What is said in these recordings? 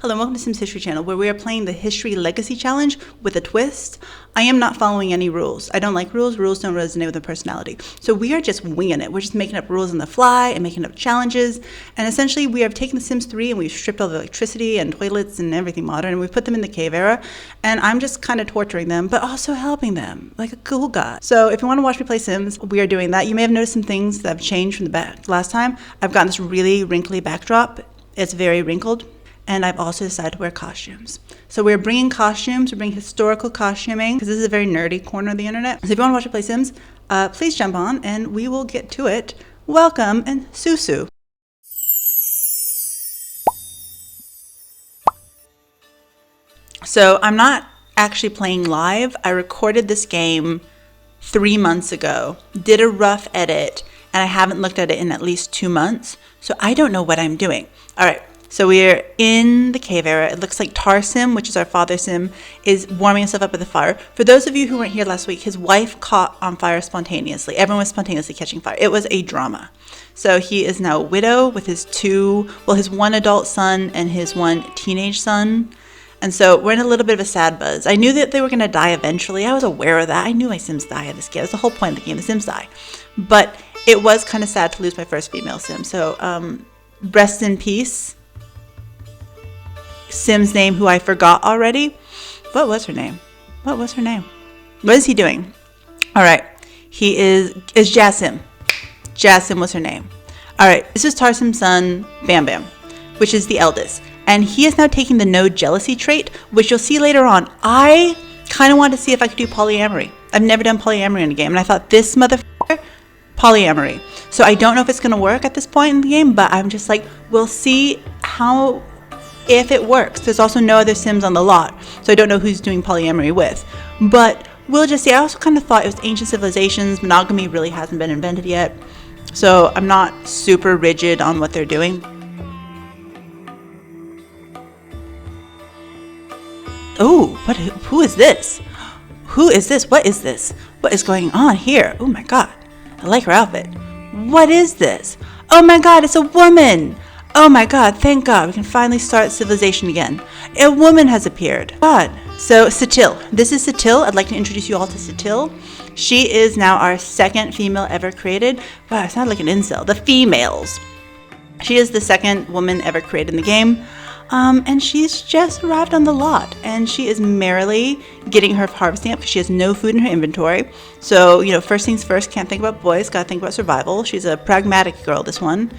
Hello and welcome to Sims History Channel, where we are playing the History Legacy Challenge with a twist. I am not following any rules. I don't like rules. Rules don't resonate with my personality. So we are just winging it. We're just making up rules on the fly and making up challenges. And essentially we have taken the Sims 3 and we've stripped all the electricity and toilets and everything modern and we've put them in the cave era. And I'm just kind of torturing them, but also helping them like a cool guy. So if you want to watch me play Sims, we are doing that. You may have noticed some things that have changed from the back last time. I've gotten this really wrinkly backdrop. It's very wrinkled. And I've also decided to wear costumes. So we're bringing costumes, we're bringing historical costuming, because this is a very nerdy corner of the internet. So if you want to watch me play Sims, please jump on and we will get to it. Welcome and Susu. So I'm not actually playing live. I recorded this game 3 months ago, did a rough edit, and I haven't looked at it in at least 2 months. So I don't know what I'm doing. All right. So we're in the cave era. It looks like Tar Sim, which is our father Sim, is warming himself up at the fire. For those of you who weren't here last week, his wife caught on fire spontaneously. Everyone was spontaneously catching fire. It was a drama. So he is now a widow with his his one adult son and his one teenage son. And so we're in a little bit of a sad buzz. I knew that they were going to die eventually. I was aware of that. I knew my Sims die in this game. That's the whole point of the game. The Sims die. But it was kind of sad to lose my first female Sim. So rest in peace. Sim's name, who I forgot already. What was her name? What is he doing? All right. He is Jassim. Jassim was her name. All right. This is Tar Sim's son, Bam Bam, which is the eldest. And he is now taking the no jealousy trait, which you'll see later on. I kind of wanted to see if I could do polyamory. I've never done polyamory in a game. And I thought, this motherfucker, polyamory. So I don't know if it's going to work at this point in the game, but I'm just like, we'll see if it works. There's also no other Sims on the lot, so I don't know who's doing polyamory with. But we'll just see. I also kind of thought it was ancient civilizations. Monogamy really hasn't been invented yet. So I'm not super rigid on what they're doing. Oh, who is this? Who is this? What is this? What is going on here? Oh my God. I like her outfit. What is this? Oh my God, it's a woman. Oh my God, thank God, we can finally start civilization again. A woman has appeared. God. So Satil, this is Satil. I'd like to introduce you all to Satil. She is now our second female ever created. Wow, I sound like an incel. The females. She is the second woman ever created in the game. And she's just arrived on the lot. And she is merrily getting her harvesting up because she has no food in her inventory. So, first things first, can't think about boys, gotta think about survival. She's a pragmatic girl, this one.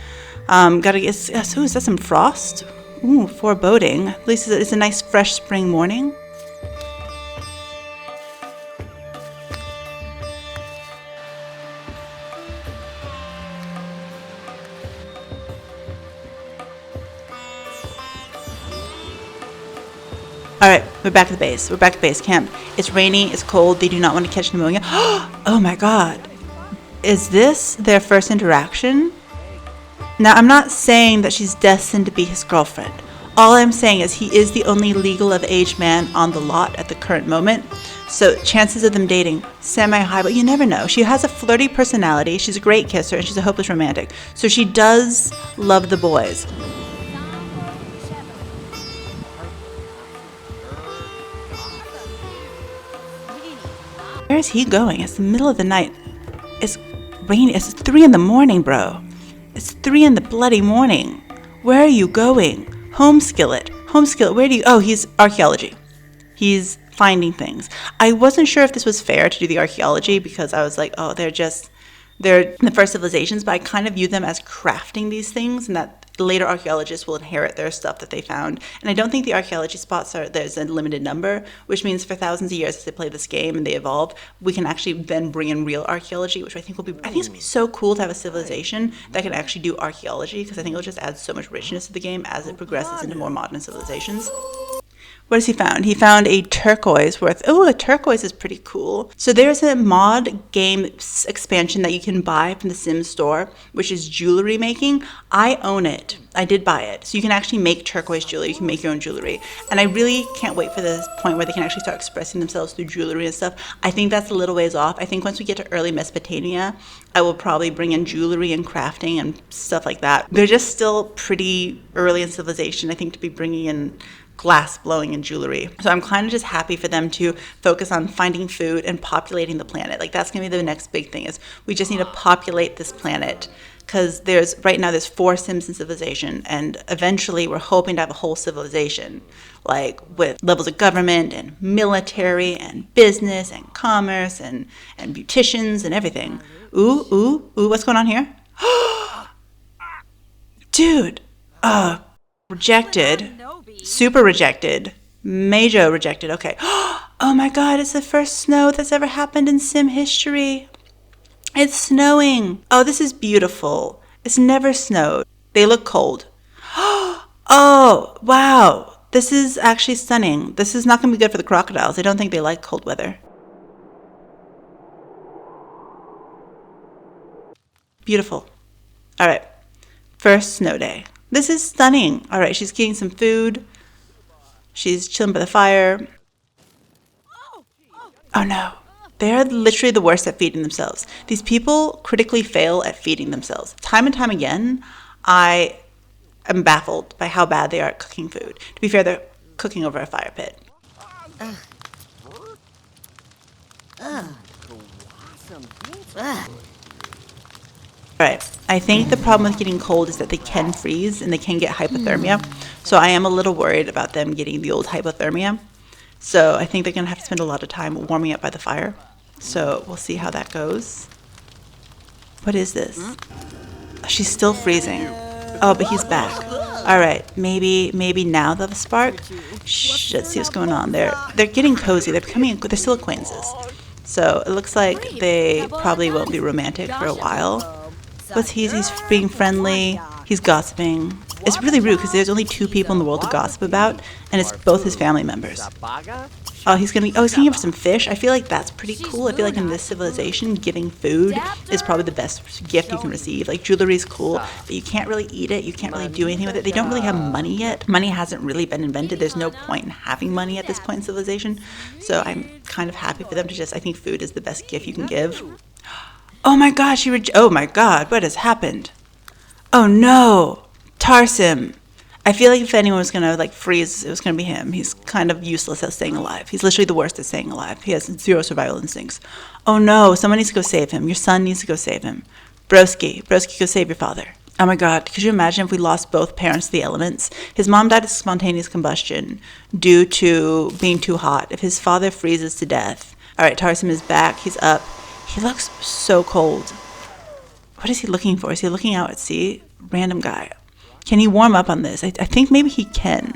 Gotta get, is that some frost? Ooh, foreboding. At least it's a nice fresh spring morning. All right, we're back at the base. We're back at base camp. It's rainy, it's cold, they do not want to catch pneumonia. Oh my God. Is this their first interaction? Now, I'm not saying that she's destined to be his girlfriend. All I'm saying is he is the only legal of age man on the lot at the current moment. So chances of them dating, semi-high, but you never know. She has a flirty personality. She's a great kisser, and she's a hopeless romantic. So she does love the boys. Where is he going? It's the middle of the night. It's rainy. It's 3 in the morning, bro. It's 3 in the bloody morning. Where are you going? Home skillet, where do you... Oh, he's archaeology. He's finding things. I wasn't sure if this was fair to do the archaeology because I was like, oh, they're the first civilizations, but I kind of view them as crafting these things and that later archaeologists will inherit their stuff that they found. And I don't think the archaeology spots there's a limited number, which means for thousands of years as they play this game and they evolve, we can actually then bring in real archaeology, which I think it's going to be so cool to have a civilization that can actually do archaeology because I think it'll just add so much richness to the game as it progresses into more modern civilizations. What has he found? He found a turquoise worth... Oh, a turquoise is pretty cool. So there's a mod game expansion that you can buy from the Sims store, which is jewelry making. I own it. I did buy it. So you can actually make turquoise jewelry. You can make your own jewelry. And I really can't wait for this point where they can actually start expressing themselves through jewelry and stuff. I think that's a little ways off. I think once we get to early Mesopotamia, I will probably bring in jewelry and crafting and stuff like that. They're just still pretty early in civilization, I think, to be bringing in glass blowing and jewelry. So I'm kind of just happy for them to focus on finding food and populating the planet. Like that's going to be the next big thing, is we just need to populate this planet, because right now there's 4 Sims in civilization, and eventually we're hoping to have a whole civilization, like with levels of government and military and business and commerce and beauticians and everything. Ooh, what's going on here? Dude, rejected. Super rejected. Major rejected. Okay. Oh my god, it's the first snow that's ever happened in Sim history. It's snowing. Oh, this is beautiful. It's never snowed. They look cold. Oh, wow. This is actually stunning. This is not going to be good for the crocodiles. I don't think they like cold weather. Beautiful. All right. First snow day. This is stunning. All right, she's getting some food. She's chilling by the fire. Oh no. They're literally the worst at feeding themselves. These people critically fail at feeding themselves. Time and time again, I am baffled by how bad they are at cooking food. To be fair, they're cooking over a fire pit. Right. I think the problem with getting cold is that they can freeze and they can get hypothermia. So I am a little worried about them getting the old hypothermia. So I think they're going to have to spend a lot of time warming up by the fire. So we'll see how that goes. What is this? She's still freezing. Oh, but he's back. All right. Maybe now they'll have a spark. Shh, let's see what's going on. They're getting cozy. They're still acquaintances. So it looks like they probably won't be romantic for a while. He's being friendly, he's gossiping. It's really rude because there's only 2 people in the world to gossip about, and it's both his family members. Oh, he's gonna give her some fish. I feel like that's pretty cool. I feel like in this civilization, giving food is probably the best gift you can receive. Like jewelry is cool, but you can't really eat it. You can't really do anything with it. They don't really have money yet. Money hasn't really been invented. There's no point in having money at this point in civilization. So I'm kind of happy for them to I think food is the best gift you can give. Oh my god, oh my god, what has happened? Oh no, Tarsim. I feel like if anyone was going to freeze, it was going to be him. He's kind of useless at staying alive. He's literally the worst at staying alive. He has 0 survival instincts. Oh no, someone needs to go save him. Your son needs to go save him. Broski, go save your father. Oh my god, could you imagine if we lost both parents to the elements? His mom died of spontaneous combustion due to being too hot. If his father freezes to death. All right, Tarsim is back. He's up. He looks so cold. What is he looking for? Is he looking out at sea? Random guy. Can he warm up on this? I think maybe he can.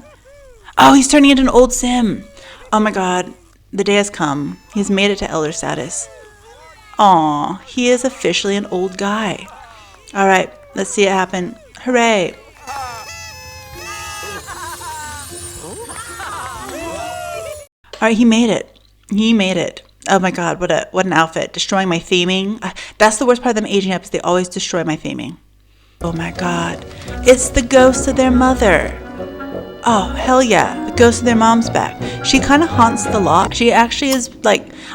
Oh, he's turning into an old Sim. Oh my god. The day has come. He's made it to elder status. Aw, he is officially an old guy. All right, let's see it happen. Hooray. All right, he made it. He made it. Oh my god, what an outfit. Destroying my theming. That's the worst part of them aging up, is they always destroy my theming. Oh my god. It's the ghost of their mother. Oh, hell yeah. The ghost of their mom's back. She kind of haunts the lot. She actually is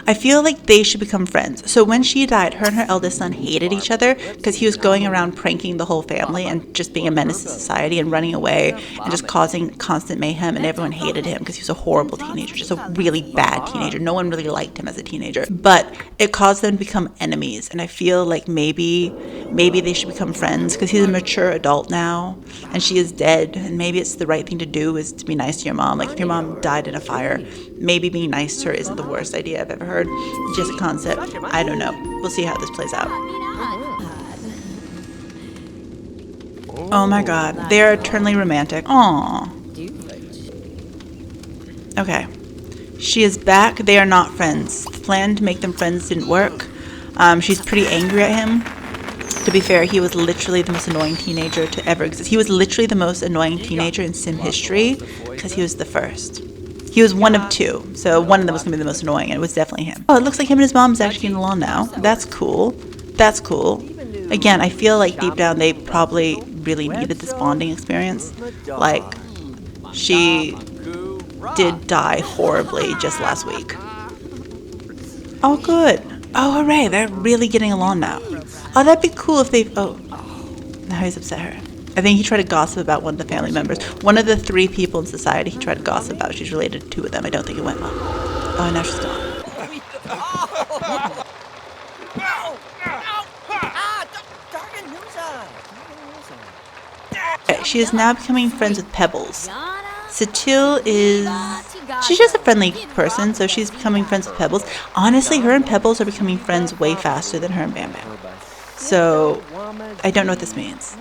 I feel like they should become friends. So when she died, her and her eldest son hated each other because he was going around pranking the whole family and just being a menace to society and running away and just causing constant mayhem, and everyone hated him because he was a horrible teenager, just a really bad teenager. No one really liked him as a teenager. But it caused them to become enemies, and I feel like maybe they should become friends because he's a mature adult now and she is dead, and maybe it's the right thing to do is to be nice to your mom. Like if your mom died in a fire, maybe being nice to her isn't the worst idea I've ever heard. Just a concept. I don't know. We'll see how this plays out. Oh my god. They're eternally romantic. Aww. Okay. She is back. They are not friends. The plan to make them friends didn't work. She's pretty angry at him. To be fair, he was literally the most annoying teenager to ever exist. He was literally the most annoying teenager in Sim history because he was the first. He was one of two, so one of them was going to be the most annoying, and it was definitely him. Oh, it looks like him and his mom's actually getting along now. That's cool. That's cool. Again, I feel like deep down they probably really needed this bonding experience. Like, she did die horribly just last week. Oh, good. Oh, hooray, they're really getting along now. Oh, that'd be cool if they... Oh, now he's upset her. I think he tried to gossip about one of the family members. One of the 3 people in society he tried to gossip about. She's related to 2 of them. I don't think it went well. Oh, now she's gone. Okay, she is now becoming friends with Pebbles. Satil is... She's just a friendly person, so she's becoming friends with Pebbles. Honestly, her and Pebbles are becoming friends way faster than her and Bam Bam. So, I don't know what this means.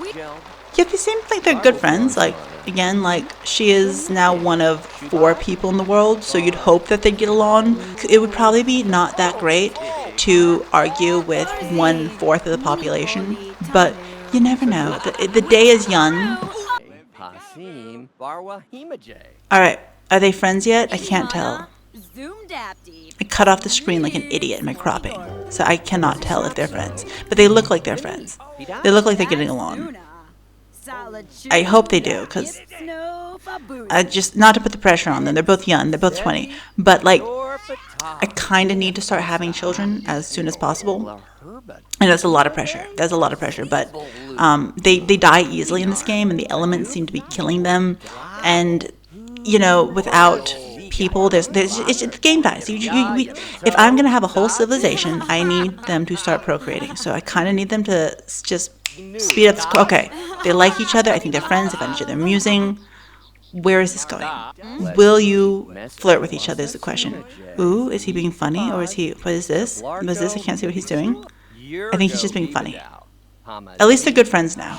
Yeah, they seem like they're good friends. Like, again, like, she is now one of 4 people in the world, so you'd hope that they'd get along. It would probably be not that great to argue with 1/4 of the population, but you never know. The day is young. Alright, are they friends yet? I can't tell. I cut off the screen like an idiot in my cropping, so I cannot tell if they're friends. But they look like they're friends. They look like they're getting along. I hope they do, because just not to put the pressure on them. They're both young. They're both 20. But, like, I kind of need to start having children as soon as possible. And that's a lot of pressure. That's a lot of pressure. But they die easily in this game, and the elements seem to be killing them. And, you know, without people, it's game dies. If I'm going to have a whole civilization, I need them to start procreating. So I kind of need them to just speed up this. Okay, they like each other. I think they're friends. They find each other amusing. Where is this going? Will you flirt with each other is the question. Ooh, is he being funny? Or is he... What is this? What is this? I can't see what he's doing. I think he's just being funny. At least they're good friends now.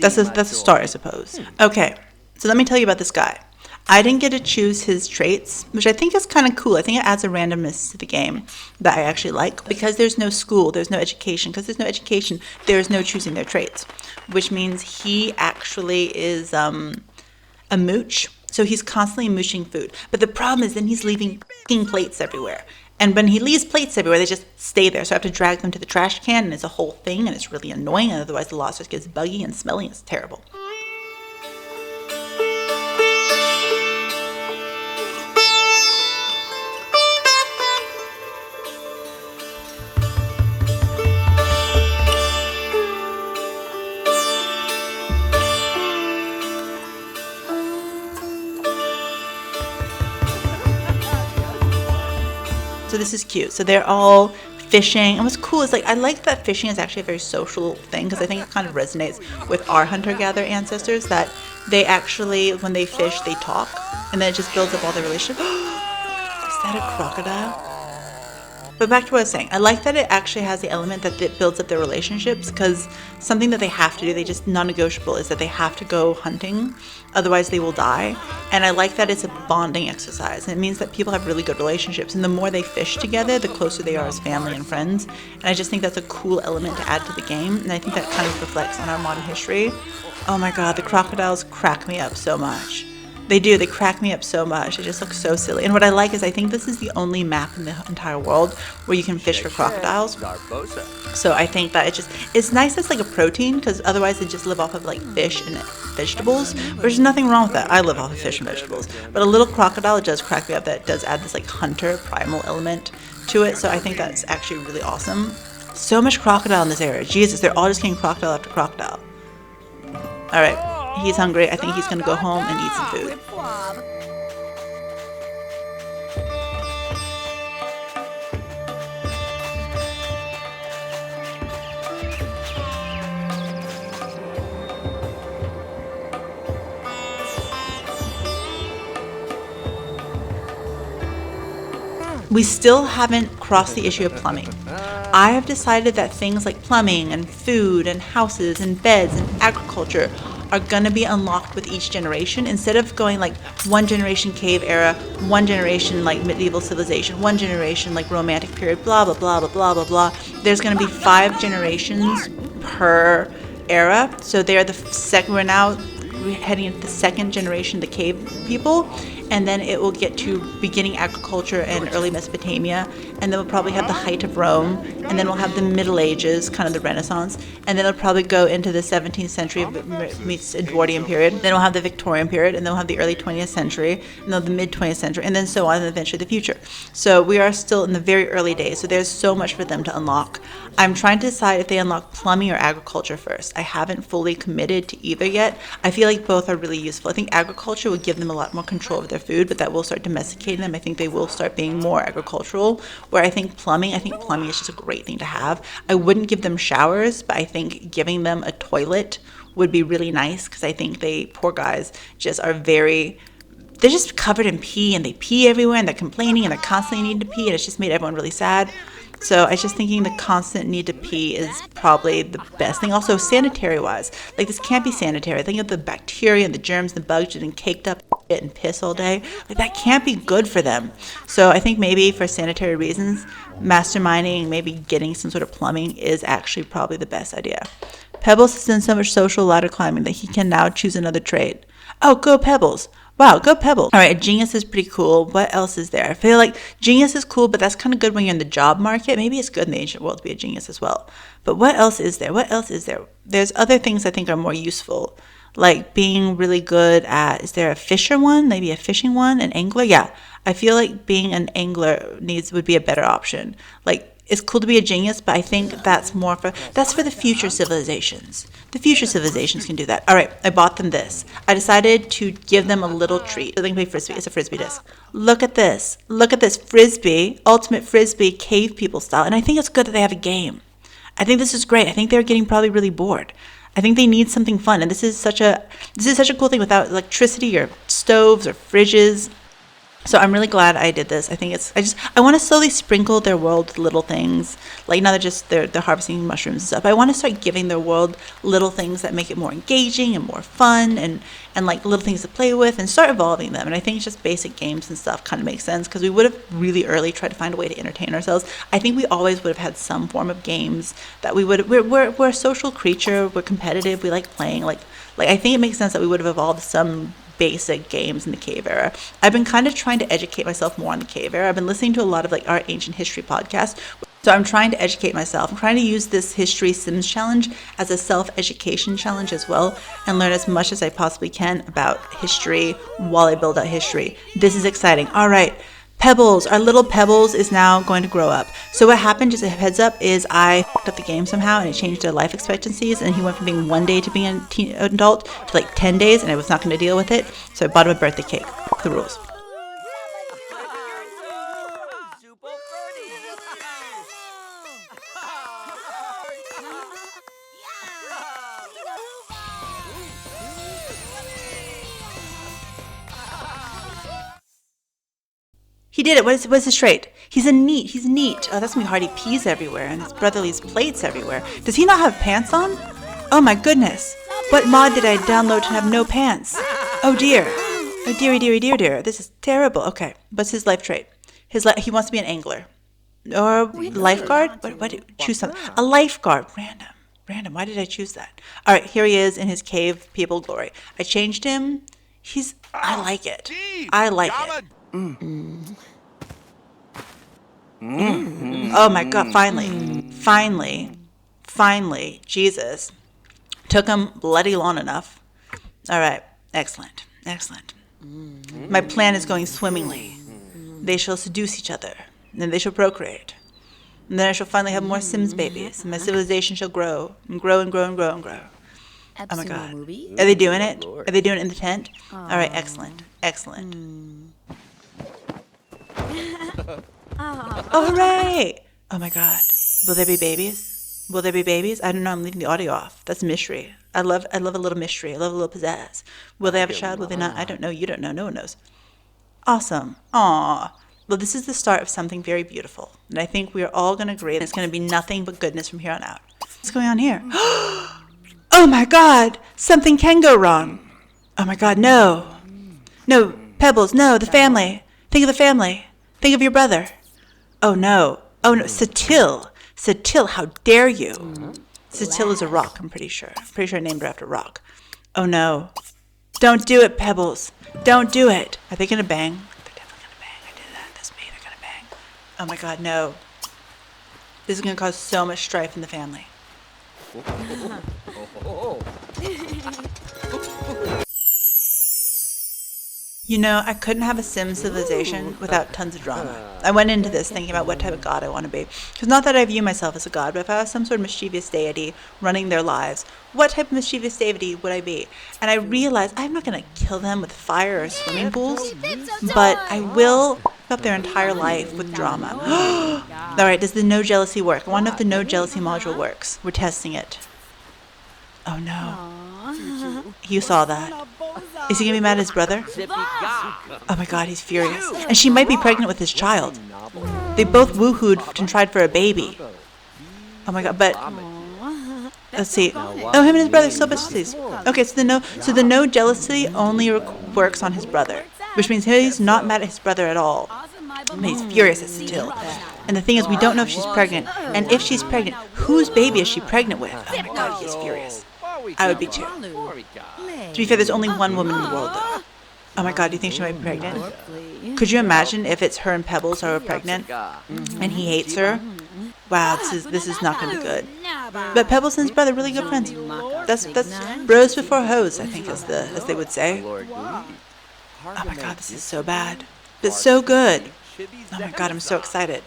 That's a start, I suppose. Okay, so let me tell you about this guy. I didn't get to choose his traits, which I think is kind of cool. I think it adds a randomness to the game that I actually like. Because there's no school, there's no education. Because there's no education, there's no choosing their traits. Which means he actually is a mooch. So he's constantly mooching food. But the problem is then he's leaving f***ing plates everywhere. And when he leaves plates everywhere, they just stay there. So I have to drag them to the trash can, and it's a whole thing, and it's really annoying. And otherwise the lot just gets buggy and smelly, and it's terrible. So this is cute. So they're all fishing. And what's cool is, like, I like that fishing is actually a very social thing, because I think it kind of resonates with our hunter-gatherer ancestors, that they actually, when they fish, they talk. And then it just builds up all their relationships. Is that a crocodile? But back to what I was saying. I like that it actually has the element that it builds up their relationships, because something that they have to do, they just non-negotiable, is that they have to go hunting. Otherwise they will die. And I like that it's a bonding exercise. And it means that people have really good relationships. And the more they fish together, the closer they are as family and friends. And I just think that's a cool element to add to the game. And I think that kind of reflects on our modern history. Oh my god, the crocodiles crack me up so much. They do. They crack me up so much. It just looks so silly. And what I like is I think this is the only map in the entire world where you can fish for crocodiles. So I think that it's nice as like a protein, because otherwise they just live off of like fish and vegetables. There's nothing wrong with that. I live off of fish and vegetables. But a little crocodile, it does crack me up. That does add this like hunter primal element to it. So I think that's actually really awesome. So much crocodile in this area. Jesus, they're all just getting crocodile after crocodile. All right. He's hungry. I think he's going to go home and eat some food. We still haven't crossed the issue of plumbing. I have decided that things like plumbing and food and houses and beds and agriculture are going to be unlocked with each generation, instead of going like one generation cave era, one generation like medieval civilization, one generation like romantic period, blah blah blah blah blah blah blah. There's going to be 5 generations per era. So they're the second. We're now heading into the second generation, the cave people, and then it will get to beginning agriculture and early Mesopotamia, and then we'll probably have the height of Rome, and then we'll have the Middle Ages, kind of the Renaissance, and then it'll probably go into the 17th century meets Edwardian period. Then we'll have the Victorian period, and then we'll have the early 20th century, and then the mid 20th century, and then so on, and eventually the future. So we are still in the very early days. So there's so much for them to unlock. I'm trying to decide if they unlock plumbing or agriculture first. I haven't fully committed to either yet. I feel like both are really useful. I think agriculture would give them a lot more control over their food, but that will start domesticating them. I think they will start being more agricultural. Where I think plumbing is just a great thing to have. I wouldn't give them showers, but I think giving them a toilet would be really nice, because I think they, poor guys, just are they're just covered in pee, and they pee everywhere, and they're complaining, and they're constantly needing to pee, and it's just made everyone really sad. So I was just thinking the constant need to pee is probably the best thing. Also, sanitary-wise, like, this can't be sanitary. Think of the bacteria and the germs and the bugs getting caked up and piss all day. Like, that can't be good for them. So I think maybe for sanitary reasons, masterminding, maybe getting some sort of plumbing is actually probably the best idea. Pebbles has done so much social ladder climbing that he can now choose another trade. Oh, go Pebbles. Wow, go Pebbles. All right, a genius is pretty cool. What else is there? I feel like genius is cool, but that's kind of good when you're in the job market. Maybe it's good in the ancient world to be a genius as well. But what else is there? There's other things I think are more useful, like being really good at, is there a fisher one? Maybe a fishing one? An angler? Yeah, I feel like being an angler would be a better option. Like, it's cool to be a genius, but I think that's for the future civilizations. The future civilizations can do that. All right, I bought them this. I decided to give them a little treat. So they can play Frisbee. It's a Frisbee disc. Look at this. Frisbee, ultimate Frisbee, cave people style. And I think it's good that they have a game. I think this is great. I think they're getting probably really bored. I think they need something fun. And this is such a cool thing without electricity or stoves or fridges. So I'm really glad I did this. I think I want to slowly sprinkle their world with little things. Like, now they're harvesting mushrooms and stuff. I want to start giving their world little things that make it more engaging and more fun, and like little things to play with, and start evolving them. And I think just basic games and stuff kind of makes sense, because we would have really early tried to find a way to entertain ourselves. I think we always would have had some form of games that we're a social creature. We're competitive. We like playing. Like I think it makes sense that we would have evolved some basic games in the cave era. I've been kind of trying to educate myself more on the cave era. I've been listening to a lot of our ancient history podcasts. So I'm trying to educate myself. I'm trying to use this History Sims challenge as a self-education challenge as well, and learn as much as I possibly can about history while I build out history. This is exciting. All right. Pebbles, our little Pebbles is now going to grow up. So what happened, just a heads up, is I fucked up the game somehow, and it changed their life expectancies, and he went from being 1 day to being an adult to 10 days, and I was not going to deal with it. So I bought him a birthday cake. Fuck the rules. He did it. What's his trait? He's neat. Oh, that's gonna be hard. He pees everywhere, and his brother leaves plates everywhere. Does he not have pants on? Oh my goodness. What mod did I download to have no pants? Oh dear. Oh dear. This is terrible. Okay. What's his life trait? He wants to be an angler. Or lifeguard? What? Choose something. A lifeguard. Random. Why did I choose that? All right. Here he is in his cave people glory. I changed him. I like it. Oh my God, finally, Jesus. Took him bloody long enough. All right, excellent. My plan is going swimmingly. They shall seduce each other, and then they shall procreate. And then I shall finally have more Sims babies, and my civilization shall grow, and grow. Oh my God. Are they doing it? Are they doing it in the tent? All right, excellent. Oh, hooray! Oh my God. Will there be babies? I don't know. I'm leaving the audio off. That's mystery. I love a little mystery. I love a little pizzazz. Will they have a child? Will they not? I don't know. You don't know. No one knows. Awesome. Aw. Well, this is the start of something very beautiful. And I think we are all going to agree that it's going to be nothing but goodness from here on out. What's going on here? Oh my God. Something can go wrong. Oh my God. No. Pebbles. No. The family. Think of the family. Think of your brother. Oh no. Satil, how dare you? Satil is a rock, I'm pretty sure. I named her after a rock. Oh no. Don't do it, Pebbles. Don't do it. Are they gonna bang? They're definitely gonna bang. I did that. That's me. They're gonna bang. Oh my God, no. This is gonna cause so much strife in the family. You know, I couldn't have a sim civilization without tons of drama. I went into this thinking about what type of god I want to be. Because not that I view myself as a god, but if I was some sort of mischievous deity running their lives, what type of mischievous deity would I be? And I realized I'm not going to kill them with fire or swimming pools, but I will fuck up their entire life with drama. Alright, does the no jealousy work? I want to know if the no jealousy module works. We're testing it. Oh no. You saw that. Is he gonna be mad at his brother? Oh my God, he's furious. And she might be pregnant with his child. They both woohooed and tried for a baby. Oh my God, but let's see. Oh, him and his brother still besties. Okay, so the no jealousy only works on his brother, which means he's not mad at his brother at all. But he's furious at still. And the thing is, we don't know if she's pregnant. And if she's pregnant, whose baby is she pregnant with? Oh my God, he's furious. I would be too. To be fair, there's only one woman in the world, though. Oh my God, do you think she might be pregnant? Could you imagine if it's her and Pebbles who are pregnant, and he hates her? Wow, this is not gonna be good. But Pebbles and his brother are really good friends. That's bros before hoes, I think, as they would say. Oh my God, this is so bad, but so good. Oh my God, I'm so excited.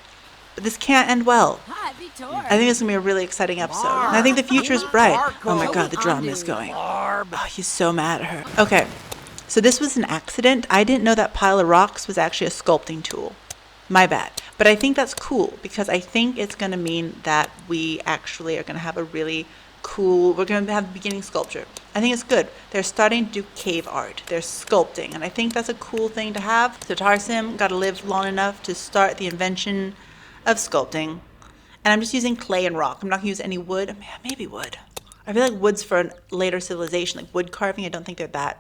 But this can't end well. I think it's going to be a really exciting episode. And I think the future is bright. Oh my God, the drama is going. Oh, he's so mad at her. Okay, so this was an accident. I didn't know that pile of rocks was actually a sculpting tool. My bad. But I think that's cool because I think it's going to mean that we actually are going to have a really cool, we're going to have the beginning sculpture. I think it's good. They're starting to do cave art. They're sculpting. And I think that's a cool thing to have. So Tarsim got to live long enough to start the invention of sculpting, and I'm just using clay and rock. I'm not gonna use any wood. Maybe wood. I feel like wood's for a later civilization, like wood carving. I don't think they're that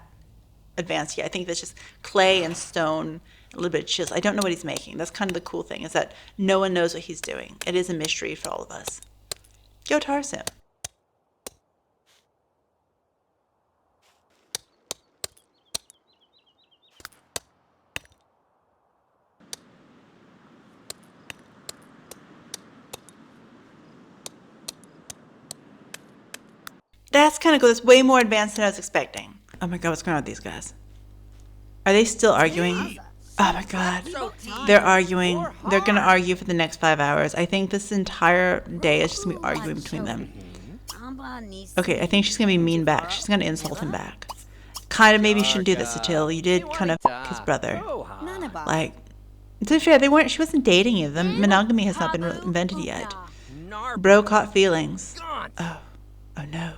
advanced yet. I think that's just clay and stone, a little bit of chisel. I don't know what he's making. That's kind of the cool thing, is that no one knows what he's doing. It is a mystery for all of us. Go Tarsim. That's kind of cool. That's way more advanced than I was expecting. Oh my God, what's going on with these guys? Are they still arguing? Oh my God. They're arguing. They're going to argue for the next 5 hours. I think this entire day is just going to be arguing between them. Okay, I think she's going to be mean back. She's going to insult him back. Kind of maybe you shouldn't do this, Satil. You did kind of f his brother. Like, to be fair, she wasn't dating you. The monogamy has not been invented yet. Bro caught feelings. Oh no.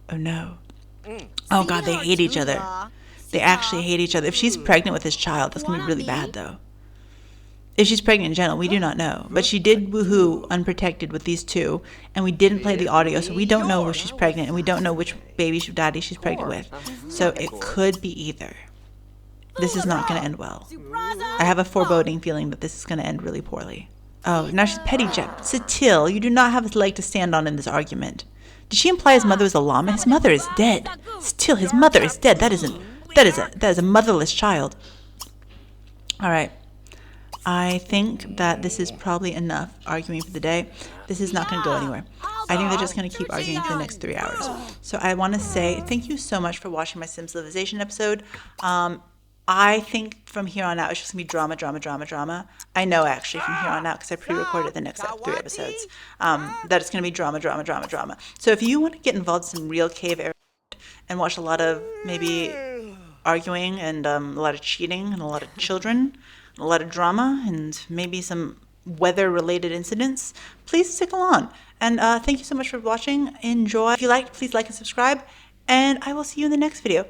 Oh no. Oh God, they hate each other. They actually hate each other. If she's pregnant with his child, that's going to be really bad though. If she's pregnant in general, we do not know. But she did woohoo unprotected with these two, and we didn't play the audio, so we don't know if she's pregnant, and we don't know which daddy she's pregnant with. So it could be either. This is not going to end well. I have a foreboding feeling that this is going to end really poorly. Oh, now she's petty Jack. Satil, you do not have a leg to stand on in this argument. Did she imply his mother was a llama? His mother is dead. Still, his mother is dead. That is a motherless child. All right. I think that this is probably enough arguing for the day. This is not going to go anywhere. I think they're just going to keep arguing for the next 3 hours. So I want to say thank you so much for watching my Sim Civilization episode. I think from here on out, it's just going to be drama, drama, drama, drama. I know, actually, from here on out, because I pre-recorded the next 3 episodes, that it's going to be drama, drama, drama, drama. So if you want to get involved in some real cave area and watch a lot of maybe arguing and a lot of cheating and a lot of children, and a lot of drama and maybe some weather-related incidents, please stick along. And thank you so much for watching. Enjoy. If you liked, please like and subscribe. And I will see you in the next video.